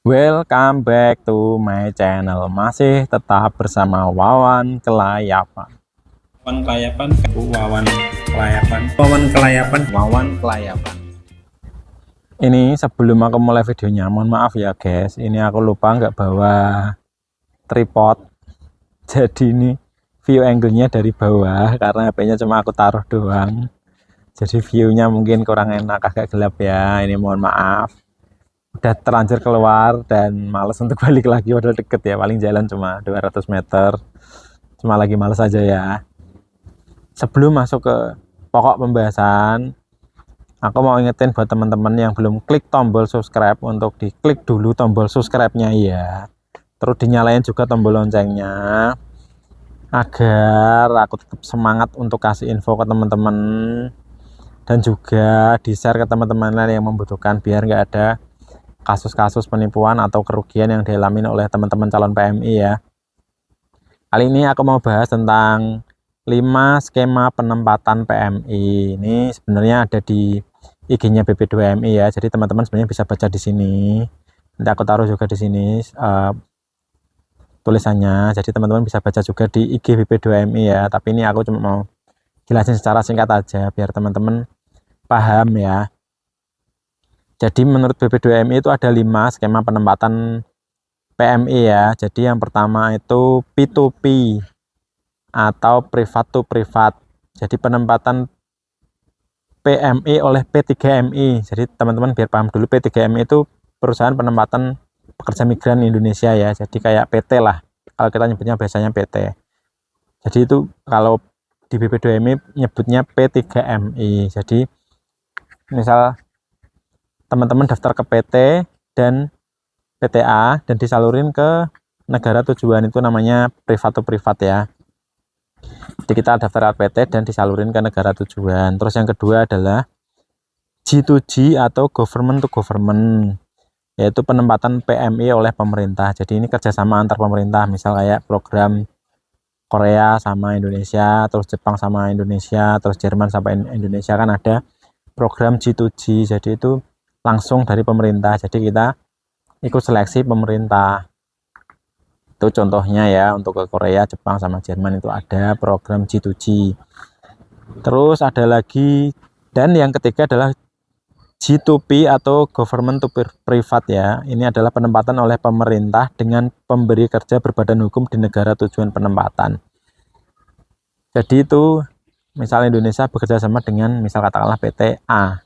Welcome back to my channel. Masih tetap bersama Wawan Kelayapan. Wawan Kelayapan, Wawan Kelayapan, Wawan Kelayapan, Wawan Kelayapan. Ini sebelum aku mulai videonya, mohon maaf ya guys. Ini aku lupa nggak bawa tripod. Jadi ini view angle-nya dari bawah karena HP-nya cuma aku taruh doang. Jadi view-nya mungkin kurang enak, agak gelap ya. Ini mohon maaf. Udah terlanjur keluar dan males untuk balik lagi, udah deket ya, paling jalan cuma 200 meter, cuma lagi males aja ya. Sebelum masuk ke pokok pembahasan, aku mau ingetin buat teman-teman yang belum klik tombol subscribe untuk diklik dulu tombol subscribe-nya ya, terus dinyalain juga tombol loncengnya agar aku tetap semangat untuk kasih info ke teman-teman, dan juga di share ke teman-teman lain yang membutuhkan biar nggak ada kasus-kasus penipuan atau kerugian yang dialami oleh teman-teman calon PMI ya. Kali ini aku mau bahas tentang 5 skema penempatan PMI. Ini sebenarnya ada di IG-nya BP2MI ya. Jadi teman-teman sebenarnya bisa baca di sini. Nanti aku taruh juga di sini tulisannya. Jadi teman-teman bisa baca juga di IG BP2MI ya. Tapi ini aku cuma mau jelasin secara singkat aja biar teman-teman paham ya. Jadi menurut BP2MI itu ada 5 skema penempatan PMI ya. Jadi yang pertama itu P2P atau privat to privat. Jadi penempatan PMI oleh P3MI. Jadi teman-teman biar paham dulu, P3MI itu perusahaan penempatan pekerja migran Indonesia ya. Jadi kayak PT lah. Kalau kita nyebutnya biasanya PT. Jadi itu kalau di BP2MI nyebutnya P3MI. Jadi misal teman-teman daftar ke PT dan PTA dan disalurin ke negara tujuan, itu namanya privat to privat ya. Jadi kita daftar PT dan disalurin ke negara tujuan. Terus yang kedua adalah G2G atau government to government, yaitu penempatan PMI oleh pemerintah. Jadi ini kerjasama antar pemerintah, misal kayak program Korea sama Indonesia, terus Jepang sama Indonesia, terus Jerman sama Indonesia, kan ada program G2G. Jadi itu langsung dari pemerintah, jadi kita ikut seleksi pemerintah. Itu contohnya ya, untuk ke Korea, Jepang sama Jerman itu ada program G2G. Terus ada lagi, dan yang ketiga adalah G2P atau government to privat ya. Ini adalah penempatan oleh pemerintah dengan pemberi kerja berbadan hukum di negara tujuan penempatan. Jadi itu misal Indonesia bekerja sama dengan misal katakanlah PT A.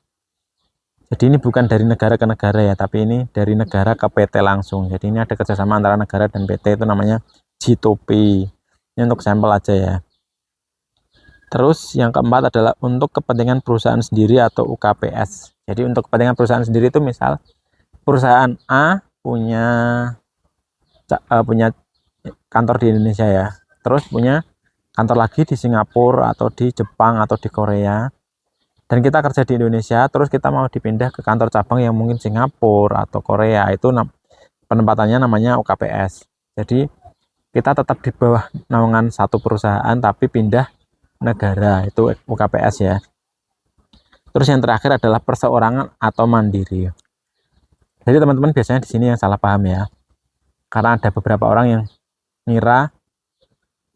Jadi ini bukan dari negara ke negara ya, tapi ini dari negara ke PT langsung. Jadi ini ada kerjasama antara negara dan PT, itu namanya G2P. Ini untuk sampel aja ya. Terus yang keempat adalah untuk kepentingan perusahaan sendiri atau UKPS. Jadi untuk kepentingan perusahaan sendiri itu misal perusahaan A punya kantor di Indonesia ya. Terus punya kantor lagi di Singapura atau di Jepang atau di Korea. Dan kita kerja di Indonesia, terus kita mau dipindah ke kantor cabang yang mungkin Singapura atau Korea, itu penempatannya namanya UKPS. Jadi kita tetap di bawah naungan satu perusahaan tapi pindah negara, itu UKPS ya. Terus yang terakhir adalah perseorangan atau mandiri. Jadi teman-teman biasanya di sini yang salah paham ya, karena ada beberapa orang yang ngira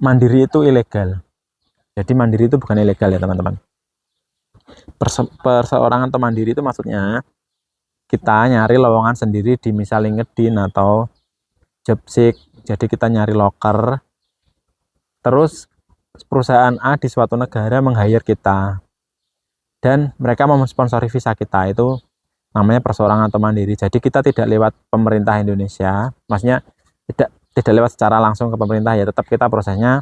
mandiri itu ilegal. Jadi mandiri itu bukan ilegal ya teman-teman. Perseorangan atau mandiri itu maksudnya kita nyari lowongan sendiri di misal LinkedIn atau Jobseek. Jadi kita nyari loker, terus perusahaan A di suatu negara meng-hire kita dan mereka mau mensponsori visa kita, itu namanya perseorangan atau mandiri. Jadi kita tidak lewat pemerintah Indonesia, maksudnya tidak lewat secara langsung ke pemerintah ya, tetap kita prosesnya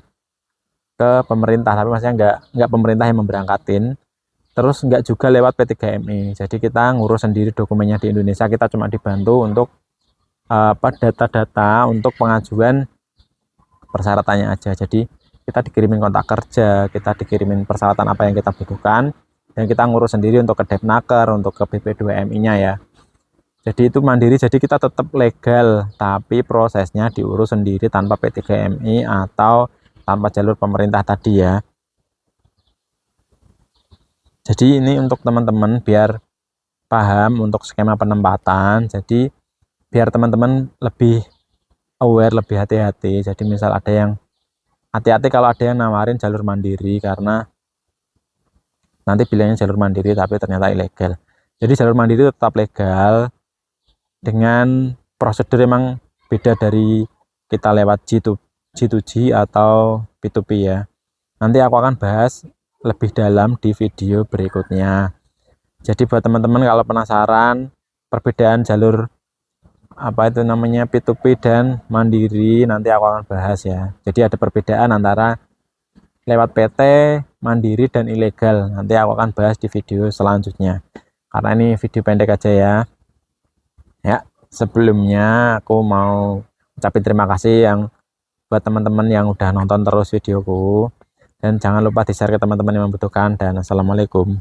ke pemerintah, tapi maksudnya nggak pemerintah yang memberangkatin. Terus nggak juga lewat P3MI, jadi kita ngurus sendiri dokumennya di Indonesia, kita cuma dibantu untuk data-data untuk pengajuan persyaratannya aja. Jadi kita dikirimin kontak kerja, kita dikirimin persyaratan apa yang kita butuhkan, dan kita ngurus sendiri untuk ke Depnaker, untuk ke BP2MI-nya ya. Jadi itu mandiri, jadi kita tetap legal, tapi prosesnya diurus sendiri tanpa P3MI atau tanpa jalur pemerintah tadi ya. Jadi ini untuk teman-teman biar paham untuk skema penempatan. Jadi biar teman-teman lebih aware, lebih hati-hati. Jadi misal ada yang hati-hati kalau ada yang nawarin jalur mandiri, karena nanti bilangnya jalur mandiri tapi ternyata ilegal. Jadi jalur mandiri tetap legal dengan prosedur emang beda dari kita lewat G2G atau P2P ya. Nanti aku akan bahas lebih dalam di video berikutnya. Jadi buat teman-teman kalau penasaran perbedaan jalur apa itu namanya P2P dan mandiri, nanti aku akan bahas ya. Jadi ada perbedaan antara lewat PT, mandiri, dan ilegal. Nanti aku akan bahas di video selanjutnya. Karena ini video pendek aja ya. Ya, sebelumnya aku mau ucapin terima kasih yang buat teman-teman yang udah nonton terus videoku. Dan jangan lupa di-share ke teman-teman yang membutuhkan. Dan assalamualaikum.